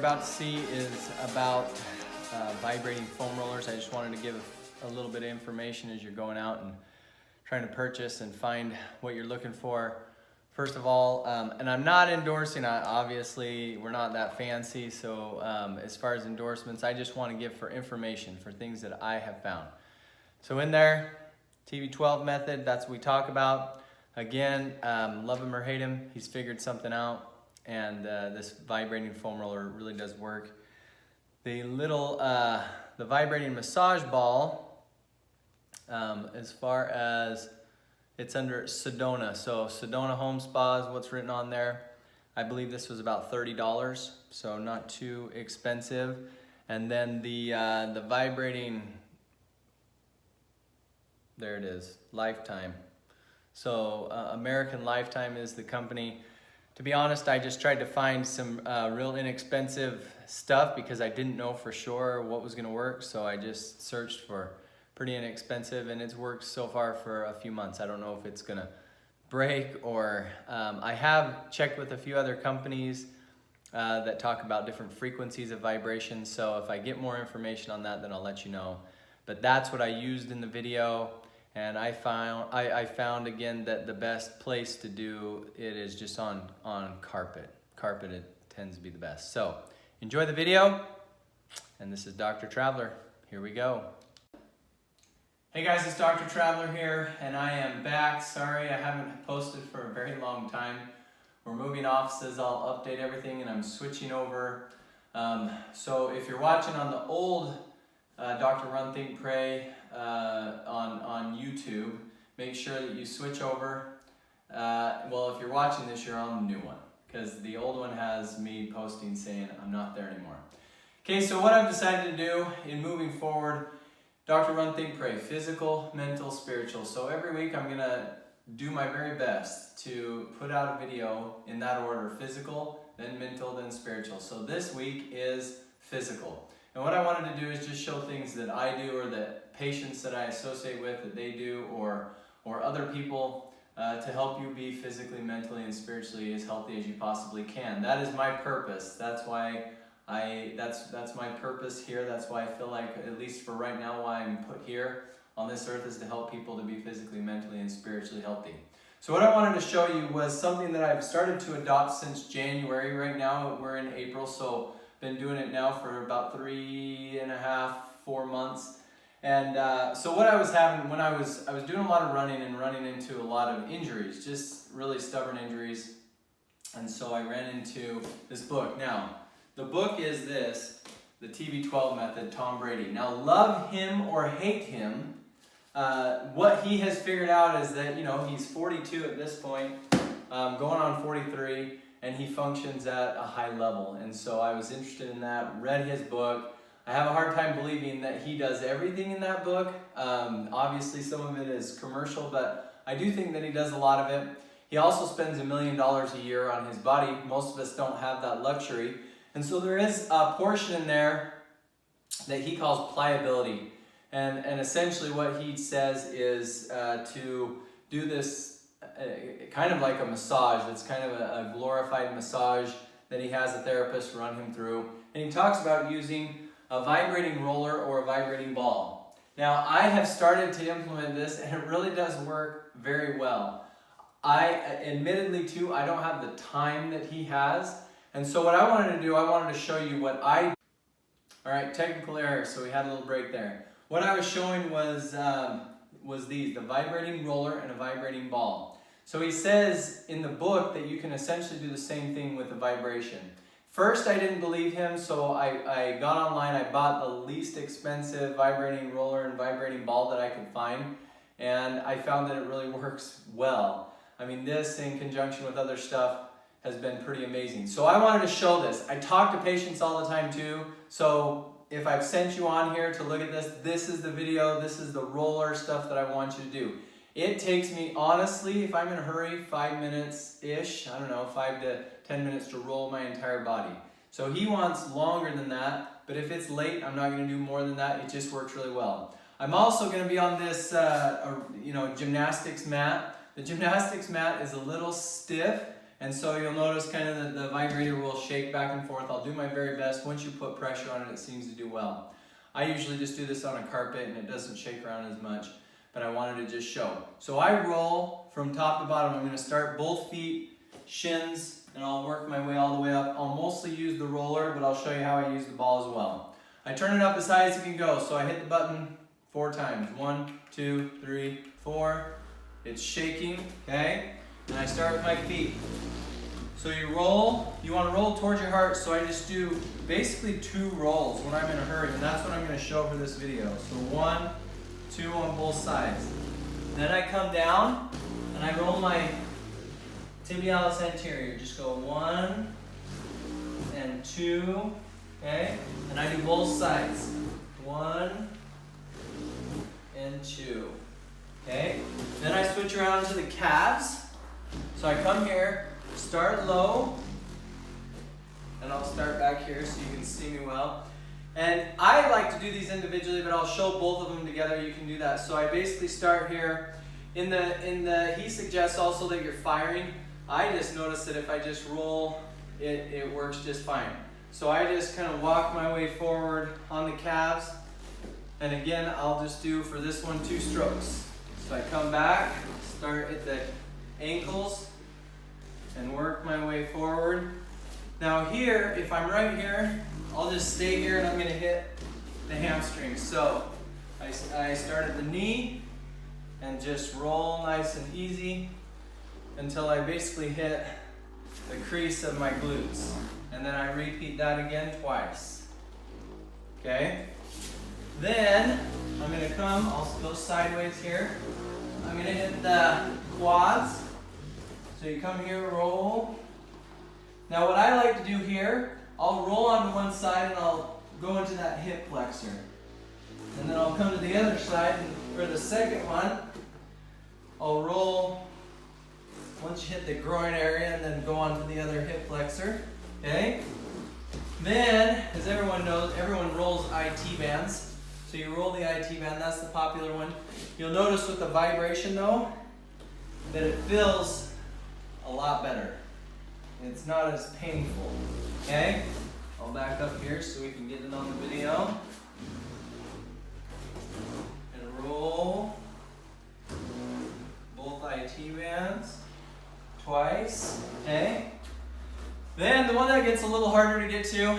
about to see is about vibrating foam rollers. I just wanted to give a little bit of information as you're going out and trying to purchase and find what you're looking for. First of all, and I'm not endorsing, obviously we're not that fancy, so as far as endorsements, I just want to give for information, for things that I have found. So in there, TB12 method, that's what we talk about. Again, love him or hate him, he's figured something out. And this vibrating foam roller really does work. The little, the vibrating massage ball, as far as it's under Sedona. So Sedona Home Spa is what's written on there. I believe this was about $30, so not too expensive. And then the vibrating, there it is, Lifetime. So American Lifetime is the company. To be honest, I just tried to find some real inexpensive stuff because I didn't know for sure what was going to work. So I just searched for pretty inexpensive, and it's worked so far for a few months. I don't know if it's going to break or I have checked with a few other companies that talk about different frequencies of vibration. So if I get more information on that, then I'll let you know. But that's what I used in the video. And I found again that the best place to do it is just on carpet. Carpet, it tends to be the best. So enjoy the video. And this is Dr. Traveler. Here we go. Hey guys, it's Dr. Traveler here, and I am back. Sorry I haven't posted for a very long time. We're moving offices. I'll update everything, and I'm switching over. So if you're watching on the old Dr. Run, Think, Pray on YouTube, make sure that you switch over. Well, if you're watching this, you're on the new one, because the old one has me posting saying I'm not there anymore. Okay, so what I've decided to do in moving forward, Dr. Run, Think, Pray, physical, mental, spiritual. So every week I'm gonna do my very best to put out a video in that order: physical, then mental, then spiritual. So this week is physical. And what I wanted to do is just show things that I do, or that patients that I associate with, that they do, or other people to help you be physically, mentally, and spiritually as healthy as you possibly can. That is my purpose. That's why that's my purpose here. That's why I feel like, at least for right now, why I'm put here on this earth, is to help people to be physically, mentally, and spiritually healthy. So what I wanted to show you was something that I've started to adopt since January. Right now we're in April, so been doing it now for about 3.5, 4 months. And so what I was having when I was doing a lot of running and running into a lot of injuries, just really stubborn injuries. And so I ran into this book. Now, the book is this, the TB12 method, Tom Brady. Now, love him or hate him, what he has figured out is that, you know, he's 42 at this point, going on 43. And he functions at a high level. And so I was interested in that, read his book. I have a hard time believing that he does everything in that book. Obviously some of it is commercial, but I do think that he does a lot of it. He also spends $1 million a year on his body. Most of us don't have that luxury. And so there is a portion in there that he calls pliability. And essentially what he says is to do this kind of like a massage. It's kind of a glorified massage that he has a therapist run him through. And he talks about using a vibrating roller or a vibrating ball. Now, I have started to implement this, and it really does work very well. Admittedly too, I don't have the time that he has. And so what I wanted to do, I wanted to show you what I do. All right, technical error, so we had a little break there. What I was showing was these, the vibrating roller and a vibrating ball. So he says in the book that you can essentially do the same thing with the vibration. First, I didn't believe him, so I got online, I bought the least expensive vibrating roller and vibrating ball that I could find, and I found that it really works well. I mean, this in conjunction with other stuff has been pretty amazing. So I wanted to show this. I talk to patients all the time too, so if I've sent you on here to look at this, this is the video, this is the roller stuff that I want you to do. It takes me, honestly, if I'm in a hurry, 5 minutes-ish, I don't know, 5 to 10 minutes to roll my entire body. So he wants longer than that, but if it's late, I'm not going to do more than that. It just works really well. I'm also going to be on this gymnastics mat. The gymnastics mat is a little stiff, And so you'll notice kind of the vibrator will shake back and forth. I'll do my very best. Once you put pressure on it, it seems to do well. I usually just do this on a carpet and it doesn't shake around as much, but I wanted to just show. So I roll from top to bottom. I'm going to start both feet, shins, and I'll work my way all the way up. I'll mostly use the roller, but I'll show you how I use the ball as well. I turn it up as high as it can go, so I hit the button 4 times. 1, 2, 3, 4. It's shaking, okay? And I start with my feet. So you roll, you want to roll towards your heart, so I just do basically 2 rolls when I'm in a hurry, and that's what I'm going to show for this video. So 1, 2 on both sides. Then I come down, and I roll my tibialis anterior. Just go 1 and 2, okay? And I do both sides. 1 and 2, okay? Then I switch around to the calves. So I come here, start low, and I'll start back here so you can see me well. And I like to do these individually, but I'll show both of them together. You can do that. So I basically start here. He suggests also that you're firing. I just noticed that if I just roll, it works just fine. So I just kind of walk my way forward on the calves. And again, I'll just do for this one 2 strokes. So I come back, start at the ankles, and work my way forward. Now here, if I'm right here, I'll just stay here and I'm going to hit the hamstring. So I start at the knee and just roll nice and easy until I basically hit the crease of my glutes. And then I repeat that again twice. Okay? Then I'm going to come, I'll go sideways here. I'm going to hit the quads. So you come here, roll. Now what I like to do here, I'll roll onto one side and I'll go into that hip flexor. And then I'll come to the other side, and for the second one, I'll roll once you hit the groin area and then go on to the other hip flexor. Okay? Then, as everyone knows, everyone rolls IT bands. So you roll the IT band, that's the popular one. You'll notice with the vibration though, that it feels a lot better. It's not as painful. Okay? I'll back up here so we can get it on the video. And roll both IT bands twice. Okay? Then the one that gets a little harder to get to,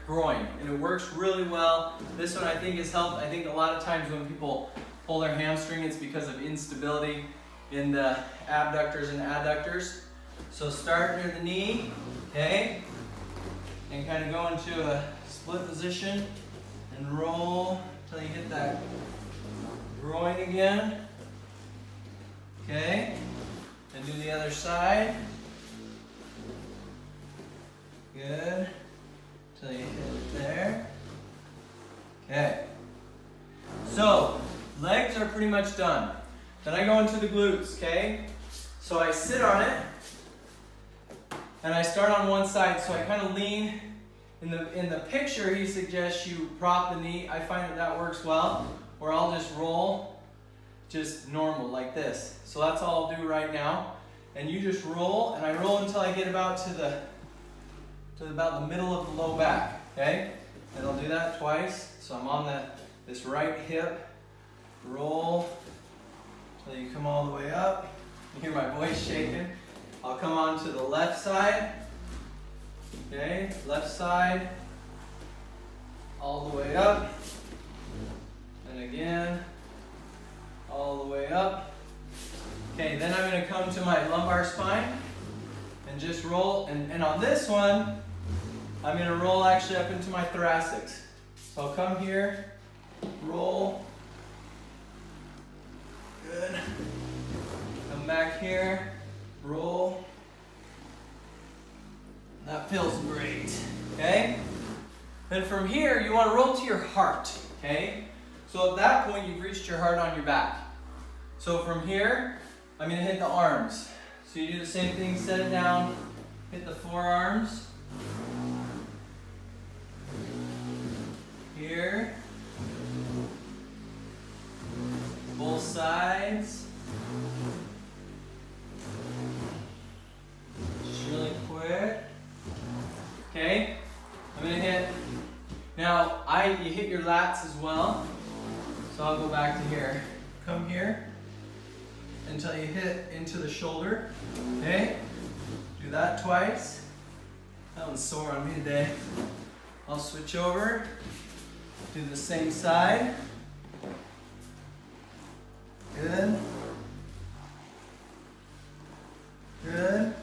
groin. And it works really well. This one I think has helped. I think a lot of times when people pull their hamstring, it's because of instability in the abductors and adductors. So start near the knee, okay? And kind of go into a split position and roll until you hit that groin again. Okay? And do the other side. Good. Until you hit it there. Okay. So, legs are pretty much done. Then I go into the glutes, okay? So I sit on it. And I start on one side, so I kind of lean. In the picture, he suggests you prop the knee. I find that works well. Or I'll just roll, just normal, like this. So that's all I'll do right now. And you just roll, and I roll until I get about to about the middle of the low back. Okay? And I'll do that twice. So I'm on this right hip. Roll until you come all the way up. You hear my voice shaking. I'll come on to the left side, okay, left side, all the way up, and again, all the way up. Okay, then I'm going to come to my lumbar spine and just roll, and on this one, I'm going to roll actually up into my thoracics. So I'll come here, roll, good, come back here, roll. That feels great, okay? Then from here, you want to roll to your heart, okay? So at that point, you've reached your heart on your back. So from here, I'm going to hit the arms. So you do the same thing, set it down, hit the forearms. Here. Both sides. lats as well. So I'll go back to here. Come here until you hit into the shoulder. Okay? Do that twice. That one's sore on me today. I'll switch over. Do the same side. Good. Good.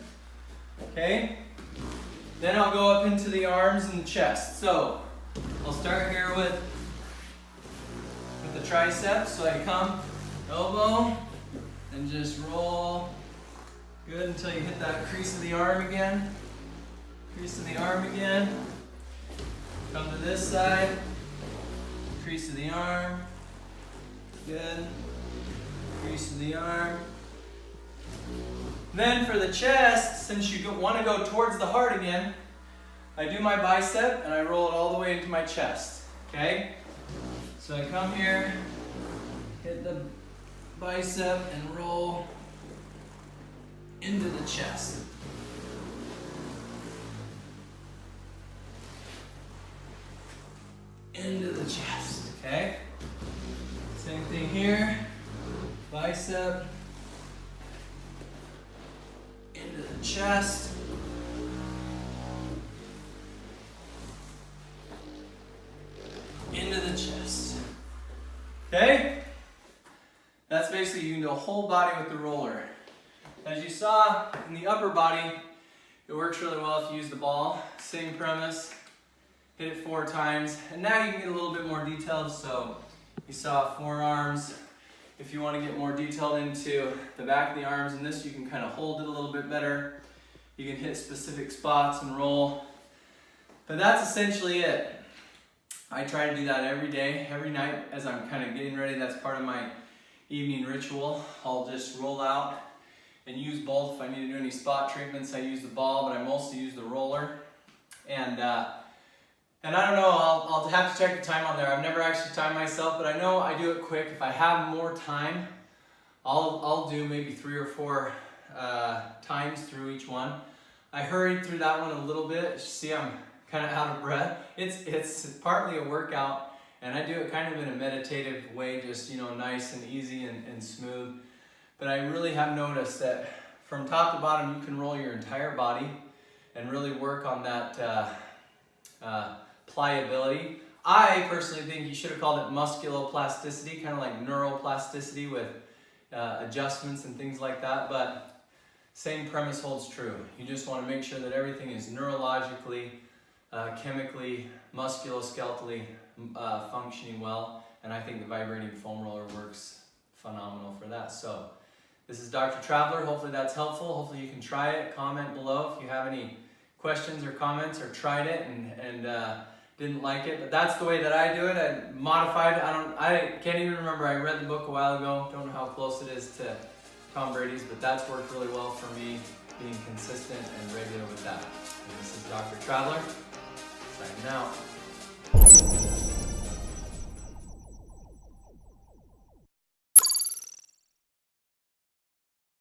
Okay. Then I'll go up into the arms and the chest. So I'll start here with the triceps. So I come elbow and just roll. Good until you hit that crease of the arm again. Crease of the arm again. Come to this side. Crease of the arm. Good. Crease of the arm. Then for the chest, since you want to go towards the heart again, I do my bicep and I roll it all the way into my chest. Okay? So I come here, hit the bicep and roll into the chest. Into the chest. Okay? Same thing here. Bicep. Into the chest. Into the chest. Okay? That's basically, you can do a whole body with the roller. As you saw in the upper body, it works really well if you use the ball. Same premise. Hit it 4 times. And now you can get a little bit more detailed. So you saw forearms. If you want to get more detailed into the back of the arms and this, you can kind of hold it a little bit better. You can hit specific spots and roll. But that's essentially it. I try to do that every day, every night as I'm kind of getting ready. That's part of my evening ritual. I'll just roll out and use both. If I need to do any spot treatments, I use the ball, but I mostly use the roller. And I don't know, I'll have to check the time on there. I've never actually timed myself, but I know I do it quick. If I have more time, I'll do maybe 3 or 4 times through each one. I hurried through that one a little bit. See, I'm kind of out of breath. It's partly a workout, and I do it kind of in a meditative way, just, you know, nice and easy and smooth. But I really have noticed that from top to bottom, you can roll your entire body and really work on that pliability. I personally think you should have called it musculo-plasticity, kind of like neuroplasticity with adjustments and things like that, but same premise holds true. You just want to make sure that everything is neurologically, chemically, musculoskeletally functioning well, and I think the vibrating foam roller works phenomenal for that. So this is Dr. Traveler. Hopefully that's helpful. Hopefully you can try it. Comment below if you have any questions or comments or tried it and didn't like it. But that's the way that I do it. I modified. I can't even remember. I read the book a while ago. Don't know how close it is to Tom Brady's, but that's worked really well for me, being consistent and regular with that. And this is Dr. Traveler, signing out.